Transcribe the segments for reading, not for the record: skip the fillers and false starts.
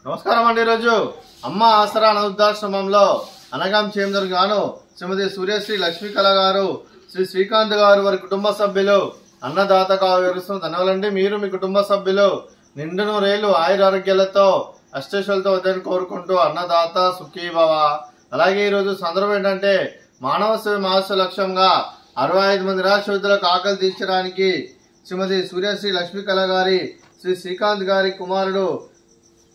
నమస్కారం అండి. ఈరోజు అమ్మ ఆసరా అనాథాశ్రమంలో అనగాం చేందర్ గాను శ్రీమతి సూర్యశ్రీ లక్ష్మీ కళ గారు, శ్రీ శ్రీకాంత్ గారు, వారి కుటుంబ సభ్యులు అన్నదాతగా వివరిస్తున్న ధన్యవాదాలండి. మీరు మీ కుటుంబ సభ్యులు నిండు నూరేళ్లు ఆయురారోగ్యాలతో అష్టైశ్వర్యాలతో వద్దని కోరుకుంటూ అన్నదాత సుఖీభవ. అలాగే ఈరోజు సందర్భం ఏంటంటే మానవ సేవ మహోత్సవ లక్ష్యంగా 65 మంది నిరాశ్రితులకు ఆకలి తీర్చడానికి శ్రీమతి సూర్యశ్రీ లక్ష్మీ కళ గారి, శ్రీ శ్రీకాంత్ గారి కుమారుడు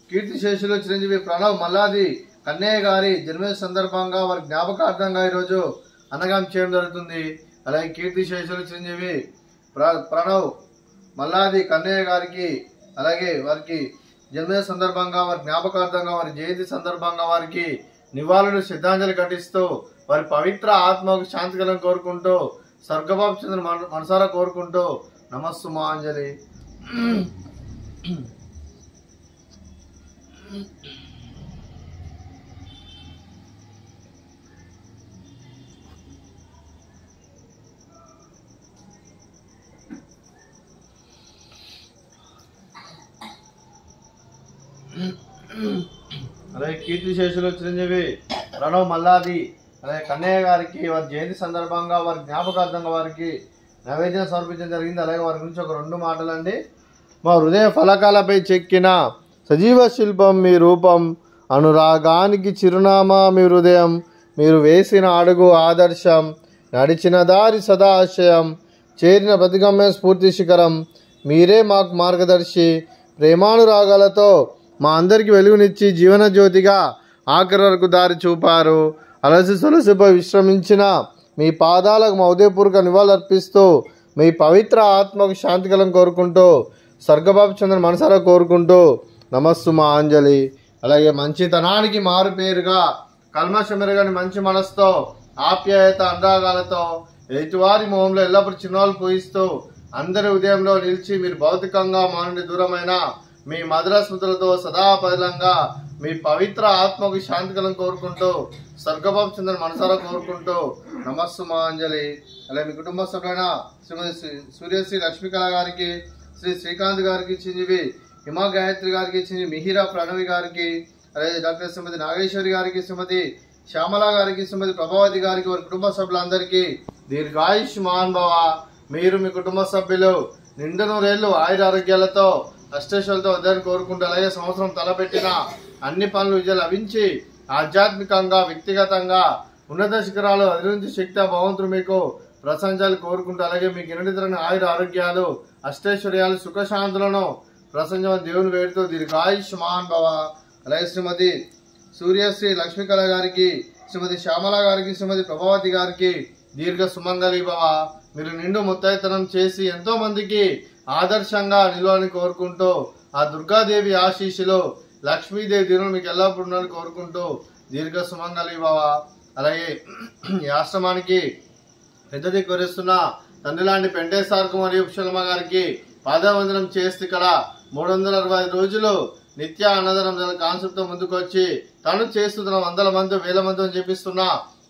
కీర్తిశేషులు చిరంజీవి ప్రణవ్ మల్లాది కన్నయ్య గారి జన్మదిన సందర్భంగా వారి జ్ఞాపకార్థంగా ఈరోజు అన్నగాం చేయడం జరుగుతుంది. అలాగే కీర్తిశేషులు చిరంజీవి ప్రణవ్ మల్లాది కన్నయ్య గారికి అలాగే వారికి జన్మదిన సందర్భంగా వారి జ్ఞాపకార్థంగా వారి జయంతి సందర్భంగా వారికి నివాళులు శ్రద్ధాంజలి ఘటిస్తూ వారి పవిత్ర ఆత్మకు శాంతి కలం కోరుకుంటూ స్వర్గబాబు చంద్ర మనసారా కోరుకుంటూ నమస్సుమాంజలి. అలాగే కీర్తిశేషులు చిరంజీవి ప్రణవ్ మల్లాది అలాగే కన్నయ్య గారికి వారి జయంతి సందర్భంగా వారి జ్ఞాపకార్థంగా వారికి నైవేద్యం సమర్పించడం జరిగింది. అలాగే వారి గురించి ఒక 2 మాటలండి. మా హృదయ ఫలకాలపై చెక్కిన సజీవ శిల్పం మీ రూపం, అనురాగానికి చిరునామా మీ హృదయం, మీరు వేసిన అడుగు ఆదర్శం, నడిచిన దారి సదా ఆశయం, చేరిన ప్రతిగమ్యం స్ఫూర్తి శిఖరం, మీరే మాకు మార్గదర్శి, ప్రేమానురాగాలతో మా అందరికీ వెలుగునిచ్చి జీవన జ్యోతిగా ఆఖరి వరకు దారి చూపారు. అలసి సొలసిపై విశ్రమించిన మీ పాదాలకు మా ఉదయపూర్వక నివాళులర్పిస్తూ మీ పవిత్ర ఆత్మకు శాంతికలం కోరుకుంటూ స్వర్గబాబు చంద్ర మనసారా కోరుకుంటూ నమస్సుమాంజలి. అలాగే మంచితనానికి మారు పేరుగా కల్మషమెరగని మంచి మనసుతో ఆప్యాయత అనురాగాలతో ఎదుటివారి మొహంలో ఎల్లప్పుడూ చిరునవ్వులు పూయిస్తూ అందరి ఉదయంలో నిలిచి మీరు భౌతికంగా మా నుండి దూరమైన మీ మధుర స్మృతులతో సదా పదిలంగా మీ పవిత్ర ఆత్మకు శాంతికలం కోరుకుంటూ స్వర్గబాబు చంద్ర మనసారా కోరుకుంటూ నమస్సుమాంజలి. అలాగే మీ కుటుంబ సభ్యులైన శ్రీమతి సూర్యశ్రీ లక్ష్మీ కళ గారికి, శ్రీ శ్రీకాంత్ గారికి, చిరంజీవి హిమా గాయత్రి గారికి, చిరంజీవి మిహిరా ప్రణవి గారికి, అలాగే డాక్టర్ శ్రీమతి నాగేశ్వరి గారికి, శ్రీమతి శ్యామల గారికి, శ్రీమతి ప్రభావతి గారికి, వారి కుటుంబ సభ్యులందరికీ దీర్ఘాయుష్మాన్ భవ. మీరు మీ కుటుంబ సభ్యులు నిండు నూరేళ్లు ఆయురారోగ్యాలతో అష్టైశ్వర్యాలతో వద్దని కోరుకుంటూ అలాగే సంవత్సరం తలపెట్టిన అన్ని పనులు విజయం లభించి ఆధ్యాత్మికంగా వ్యక్తిగతంగా ఉన్నత శిఖరాలు అభివృద్ధి శక్తి భగవంతుడు మీకు ప్రశంసలు కోరుకుంటూ అలాగే మీకు నిరంతరమైన ఆయుర ఆరోగ్యాలు అష్టైశ్వర్యాలు సుఖశాంతులను ప్రశంస దేవుని వేడుతూ దీర్ఘాయుష్మాన్ భవ. అలాగే శ్రీమతి సూర్యశ్రీ లక్ష్మీ కళ గారికి, శ్రీమతి శ్యామల గారికి, శ్రీమతి ప్రభావతి గారికి దీర్ఘ సుమంగళి భవ. మీరు నిండు ముత్తైతనం చేసి ఎంతో మందికి ఆదర్శంగా నిలవాలని కోరుకుంటూ ఆ దుర్గాదేవి ఆశీస్సులు లక్ష్మీదేవి దీవులు మీకు ఎల్లప్పుడూ ఉండాలని కోరుకుంటూ దీర్ఘ సుమంగళి భవ. అలాగే ఈ ఆశ్రమానికి పెద్ద దిక్కు వరిస్తున్న తండ్రి లాంటి పెంటేశ్వర మరియు పుష్పలమ్మ గారికి పాదవందనం చేస్తే ఇక్కడ 365 రోజులు నిత్య అన్నదానం కాన్సెప్ట్ తో ముందుకు వచ్చి తను చేస్తున్న 100 మంది 1000 మంది అని చెప్పిస్తున్న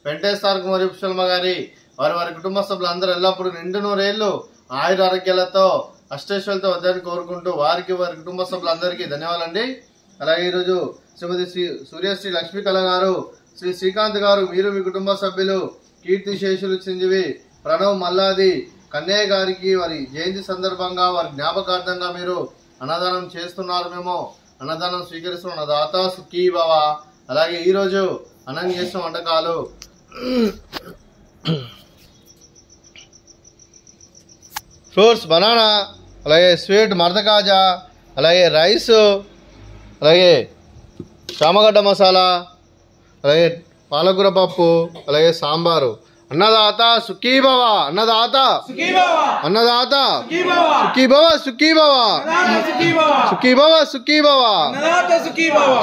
పెంటేశ్వర మరియు పుష్పలమ్మ గారి వారి కుటుంబ సభ్యులందరూ ఎల్లప్పుడూ నిండు నూరేళ్లు ఆయుర ఆరోగ్యాలతో అష్టైశ్వర్యాలతో వద్దని కోరుకుంటూ వారికి వారి కుటుంబ సభ్యులందరికీ ధన్యవాదాలండి. అలాగే ఈరోజు శ్రీమతి సూర్యశ్రీ లక్ష్మీ కళ గారు, శ్రీ శ్రీకాంత్ గారు, మీరు మీ కుటుంబ సభ్యులు కీర్తిశేషులు చిరంజీవి ప్రణవ్ మల్లాది కన్నయ్య గారికి వారి జయంతి సందర్భంగా వారి జ్ఞాపకార్థంగా మీరు అన్నదానం చేస్తున్నారు. మేము అన్నదానం స్వీకరిస్తున్న దాత సుఖీ భవ. అలాగే ఈరోజు అన్నం చేసిన వంటకాలు ఫ్రూట్స్ బనానా, అలాగే స్వీట్ మర్దకాజా, అలాగే రైసు, అలాగే చామగడ్డ మసాలా, అలాగే పాలకూర పప్పు, అలాగే సాంబారు. అన్నదాత సుఖీభవ, అన్నదాత అన్నదాత సుఖీభవ, సుఖీభవ సుఖీభవ, సుఖీభవ.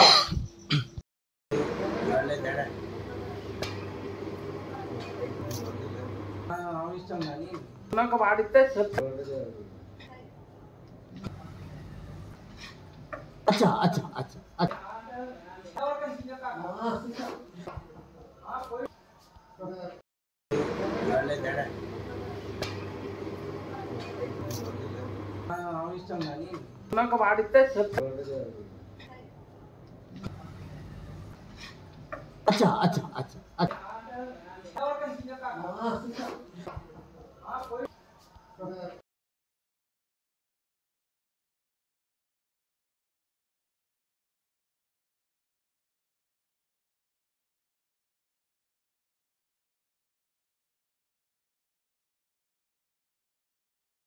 నాకు వాడితే अच्छा अच्छा अच्छा अच्छा నాకు వాడితే अच्छा अच्छा अच्छा अच्छा